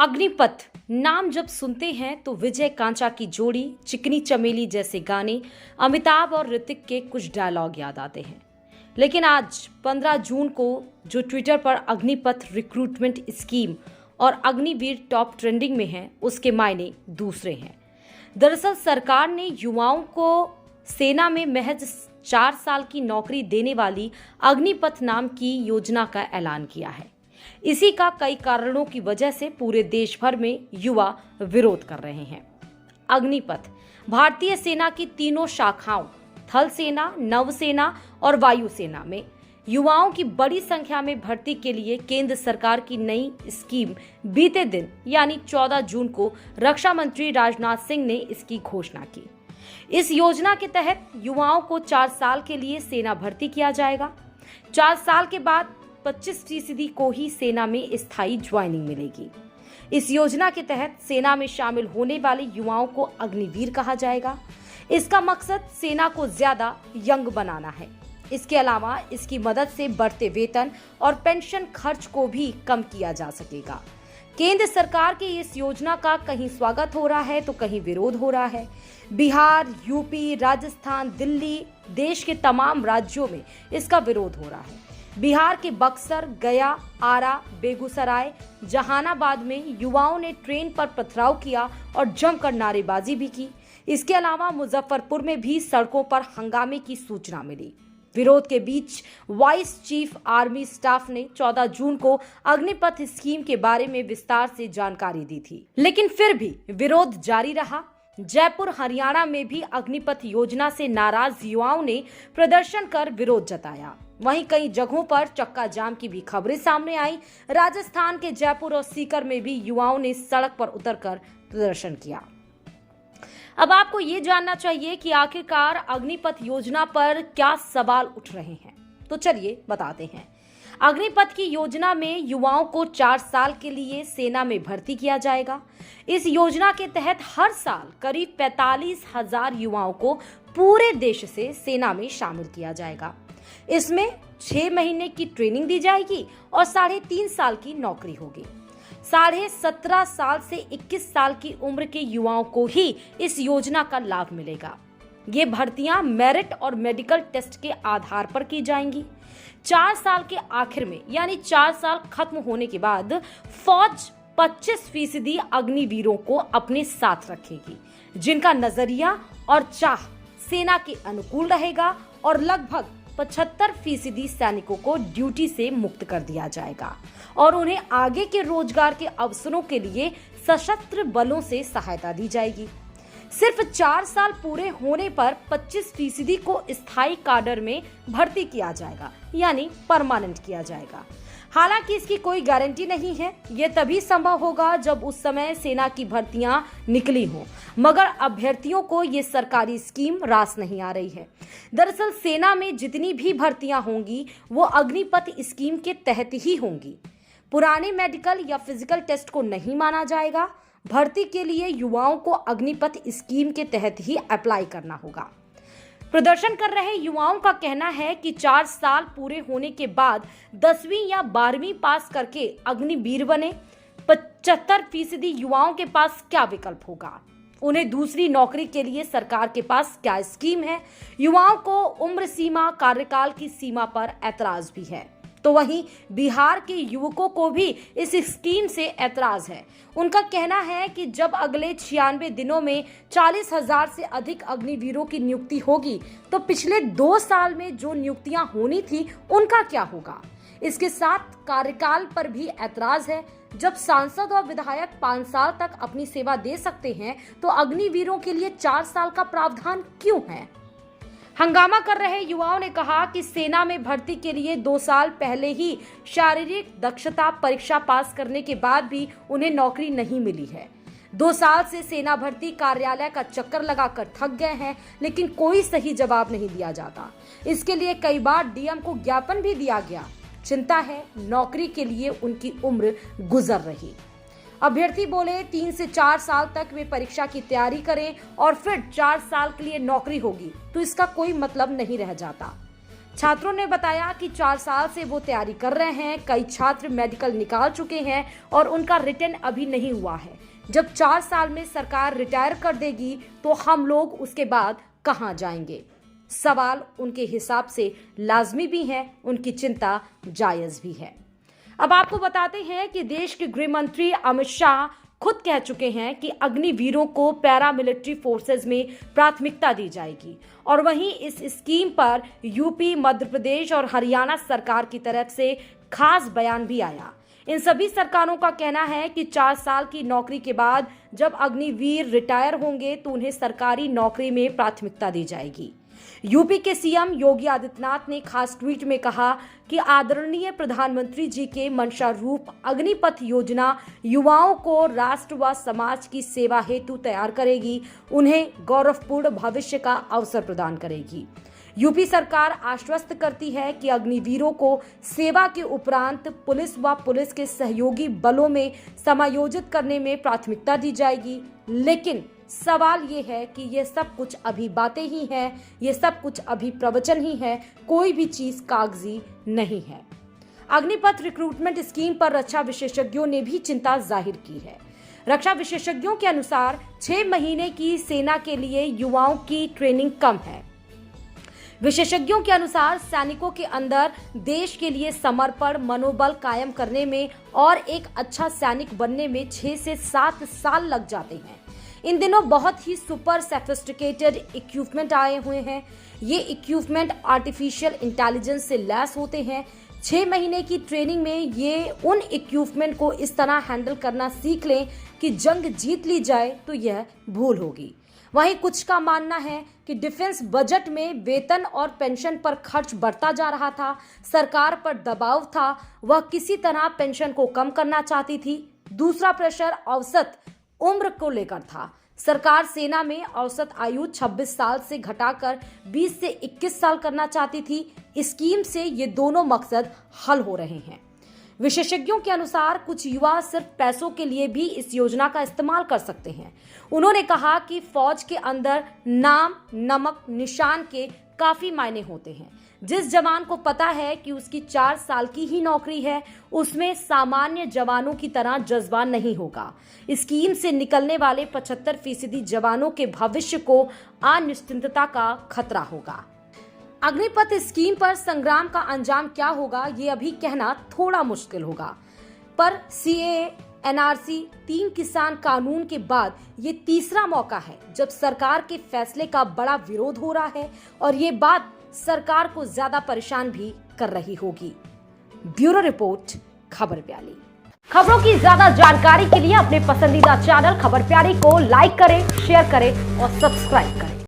अग्निपथ नाम जब सुनते हैं तो विजय कांचा की जोड़ी, चिकनी चमेली जैसे गाने, अमिताभ और ऋतिक के कुछ डायलॉग याद आते हैं। लेकिन आज 15 जून को जो ट्विटर पर अग्निपथ रिक्रूटमेंट स्कीम और अग्निवीर टॉप ट्रेंडिंग में है, उसके मायने दूसरे हैं। दरअसल सरकार ने युवाओं को सेना में महज 4 साल की नौकरी देने वाली अग्निपथ नाम की योजना का ऐलान किया है। इसी का कई कारणों की वजह से पूरे देश भर में युवा विरोध कर रहे हैं। अग्निपथ भारतीय सेना की तीनों शाखाओं थल सेना, नौसेना और वायुसेना में युवाओं की बड़ी संख्या में भर्ती के लिए केंद्र सरकार की नई स्कीम बीते दिन यानी 14 जून को रक्षा मंत्री राजनाथ सिंह ने इसकी घोषणा की। इस योजना के तहत युवाओं को 4 साल के लिए सेना भर्ती किया जाएगा। 4 साल के बाद 25% को ही सेना में स्थायी ज्वाइनिंग मिलेगी। इस योजना के तहत सेना में शामिल होने वाले युवाओं को अग्निवीर कहा जाएगा। इसका मकसद सेना को ज्यादा यंग बनाना है। इसके अलावा इसकी मदद से बढ़ते वेतन और पेंशन खर्च को भी कम किया जा सकेगा। केंद्र सरकार की इस योजना का कहीं स्वागत हो रहा है तो कहीं विरोध हो रहा है। बिहार, यूपी, राजस्थान, दिल्ली, देश के तमाम राज्यों में इसका विरोध हो रहा है। बिहार के बक्सर, गया, आरा, बेगूसराय, जहानाबाद में युवाओं ने ट्रेन पर पथराव किया और जमकर नारेबाजी भी की। इसके अलावा मुजफ्फरपुर में भी सड़कों पर हंगामे की सूचना मिली। विरोध के बीच वाइस चीफ आर्मी स्टाफ ने 14 जून को अग्निपथ स्कीम के बारे में विस्तार से जानकारी दी थी, लेकिन फिर भी विरोध जारी रहा। जयपुर, हरियाणा में भी अग्निपथ योजना से नाराज युवाओं ने प्रदर्शन कर विरोध जताया। वहीं कई जगहों पर चक्का जाम की भी खबरें सामने आई। राजस्थान के जयपुर और सीकर में भी युवाओं ने सड़क पर उतरकर प्रदर्शन किया। अब आपको ये जानना चाहिए कि आखिरकार अग्निपथ योजना पर क्या सवाल उठ रहे हैं, तो चलिए बताते हैं। अग्निपथ की योजना में युवाओं को 4 साल के लिए सेना में भर्ती किया जाएगा। इस योजना के तहत हर साल करीब 45,000 युवाओं को पूरे देश से सेना में शामिल किया जाएगा। इसमें 6 महीने की ट्रेनिंग दी जाएगी और 3.5 साल की नौकरी होगी। 17.5 साल से 21 साल की उम्र के युवाओं को ही इस योजना का लाभ मिलेगा। ये भर्तियां मेरिट और मेडिकल टेस्ट के आधार पर की जाएंगी। 4 साल के आखिर में यानी 4 साल खत्म होने के बाद फौज 25% अग्निवीरों को अपने साथ रखेगी, जिनका नजरिया और चाह सेना के अनुकूल रहेगा और लगभग 75% सैनिकों को ड्यूटी से मुक्त कर दिया जाएगा और उन्हें आगे के रोजगार के अवसरों के लिए सशस्त्र बलों से सहायता दी जाएगी। सिर्फ 4 साल पूरे होने पर 25% को स्थायी काडर में भर्ती किया जाएगा यानी परमानेंट किया जाएगा। हालांकि इसकी कोई गारंटी नहीं है। यह तभी संभव होगा जब उस समय सेना की भर्तियां निकली हों, मगर अभ्यर्थियों को ये सरकारी स्कीम रास नहीं आ रही है। दरअसल सेना में जितनी भी भर्तियां होंगी वो अग्निपथ स्कीम के तहत ही होंगी। पुराने मेडिकल या फिजिकल टेस्ट को नहीं माना जाएगा। भर्ती के लिए युवाओं को अग्निपथ स्कीम के तहत ही अप्लाई करना होगा। प्रदर्शन कर रहे युवाओं का कहना है कि 4 साल पूरे होने के बाद 10वीं या 12वीं पास करके अग्निवीर बने। 75% युवाओं के पास क्या विकल्प होगा? उन्हें दूसरी नौकरी के लिए सरकार के पास क्या स्कीम है? युवाओं को उम्र सीमा, कार्यकाल की सीमा पर ऐतराज भी है। तो वहीं बिहार के युवकों को भी इस स्कीम से ऐतराज है। उनका कहना है कि जब अगले 96 दिनों में 40,000 से अधिक अग्निवीरों की नियुक्ति होगी तो पिछले 2 साल में जो नियुक्तियां होनी थी उनका क्या होगा? इसके साथ कार्यकाल पर भी ऐतराज है। जब सांसद और विधायक 5 साल तक अपनी सेवा दे सकते हैं तो अग्निवीरों के लिए 4 साल का प्रावधान क्यों है? हंगामा कर रहे युवाओं ने कहा कि सेना में भर्ती के लिए 2 साल पहले ही शारीरिक दक्षता परीक्षा पास करने के बाद भी उन्हें नौकरी नहीं मिली है। 2 साल से सेना भर्ती कार्यालय का चक्कर लगाकर थक गए हैं, लेकिन कोई सही जवाब नहीं दिया जाता। इसके लिए कई बार डीएम को ज्ञापन भी दिया गया। चिंता है नौकरी के लिए उनकी उम्र गुजर रही। अभ्यर्थी बोले 3 से 4 साल तक वे परीक्षा की तैयारी करें और फिर 4 साल के लिए नौकरी होगी तो इसका कोई मतलब नहीं रह जाता। छात्रों ने बताया कि 4 साल से वो तैयारी कर रहे हैं। कई छात्र मेडिकल निकाल चुके हैं और उनका रिटर्न अभी नहीं हुआ है। जब 4 साल में सरकार रिटायर कर देगी तो हम लोग उसके बाद कहां जाएंगे? सवाल उनके हिसाब से लाजमी भी है, उनकी चिंता जायज भी है। अब आपको बताते हैं कि देश के गृह मंत्री अमित शाह खुद कह चुके हैं कि अग्निवीरों को पैरामिलिट्री फोर्सेस में प्राथमिकता दी जाएगी और वहीं इस स्कीम पर यूपी, मध्य प्रदेश और हरियाणा सरकार की तरफ से खास बयान भी आया। इन सभी सरकारों का कहना है कि 4 साल की नौकरी के बाद जब अग्निवीर रिटायर होंगे तो उन्हें सरकारी नौकरी में प्राथमिकता दी जाएगी। यूपी के सीएम योगी आदित्यनाथ ने खास ट्वीट में कहा कि आदरणीय प्रधानमंत्री जी के मंशा रूप अग्निपथ योजना युवाओं को राष्ट्र व समाज की सेवा हेतु तैयार करेगी, उन्हें गौरवपूर्ण भविष्य का अवसर प्रदान करेगी। यूपी सरकार आश्वस्त करती है कि अग्निवीरों को सेवा के उपरांत पुलिस व पुलिस के सहयोगी बलों में समायोजित करने में प्राथमिकता दी जाएगी। लेकिन सवाल ये है कि ये सब कुछ अभी बातें ही हैं, ये सब कुछ अभी प्रवचन ही है, कोई भी चीज कागजी नहीं है। अग्निपथ रिक्रूटमेंट स्कीम पर रक्षा विशेषज्ञों ने भी चिंता जाहिर की है। रक्षा विशेषज्ञों के अनुसार 6 महीने की सेना के लिए युवाओं की ट्रेनिंग कम है। विशेषज्ञों के अनुसार सैनिकों के अंदर देश के लिए समर्पण मनोबल कायम करने में और एक अच्छा सैनिक बनने में 6 से 7 साल लग जाते हैं। इन दिनों बहुत ही सुपर सोफिस्टिकेटेड इक्विपमेंट आए हुए हैं। ये इक्विपमेंट आर्टिफिशियल इंटेलिजेंस से लैस होते हैं। 6 महीने की ट्रेनिंग में ये उन इक्विपमेंट को इस तरह हैंडल करना सीख लें कि जंग जीत ली जाए तो यह भूल होगी। वहीं कुछ का मानना है कि डिफेंस बजट में वेतन और पेंशन पर खर्च बढ़ता जा रहा था, सरकार पर दबाव था, वह किसी तरह पेंशन को कम करना चाहती थी। दूसरा प्रेशर औसत उम्र को लेकर था। सरकार सेना में औसत आयु 26 साल से घटाकर 20 से 21 साल करना चाहती थी। स्कीम से ये दोनों मकसद हल हो रहे हैं। विशेषज्ञों के अनुसार कुछ युवा सिर्फ पैसों के लिए भी इस योजना का इस्तेमाल कर सकते हैं। उन्होंने कहा कि फौज के अंदर नाम, नमक, निशान के काफी मायने होते हैं। जिस जवान को पता है कि उसकी 4 साल की ही नौकरी है, उसमें सामान्य जवानों की तरह जज्बा नहीं होगा। स्कीम से निकलने वाले 75% जवानों के भविष्य को अनिश्चितता का खतरा होगा। अग्निपथ स्कीम पर संग्राम का अंजाम क्या होगा, ये अभी कहना थोड़ा मुश्किल होगा। पर सीएए, एनआरसी, 3 किसान कानून के बाद ये तीसरा मौका है जब सरकार के फैसले का बड़ा विरोध हो रहा है और ये बात सरकार को ज्यादा परेशान भी कर रही होगी। ब्यूरो रिपोर्ट, खबर प्यारी। खबरों की ज्यादा जानकारी के लिए अपने पसंदीदा चैनल खबर प्यारी को लाइक करें, शेयर करें और सब्सक्राइब करें।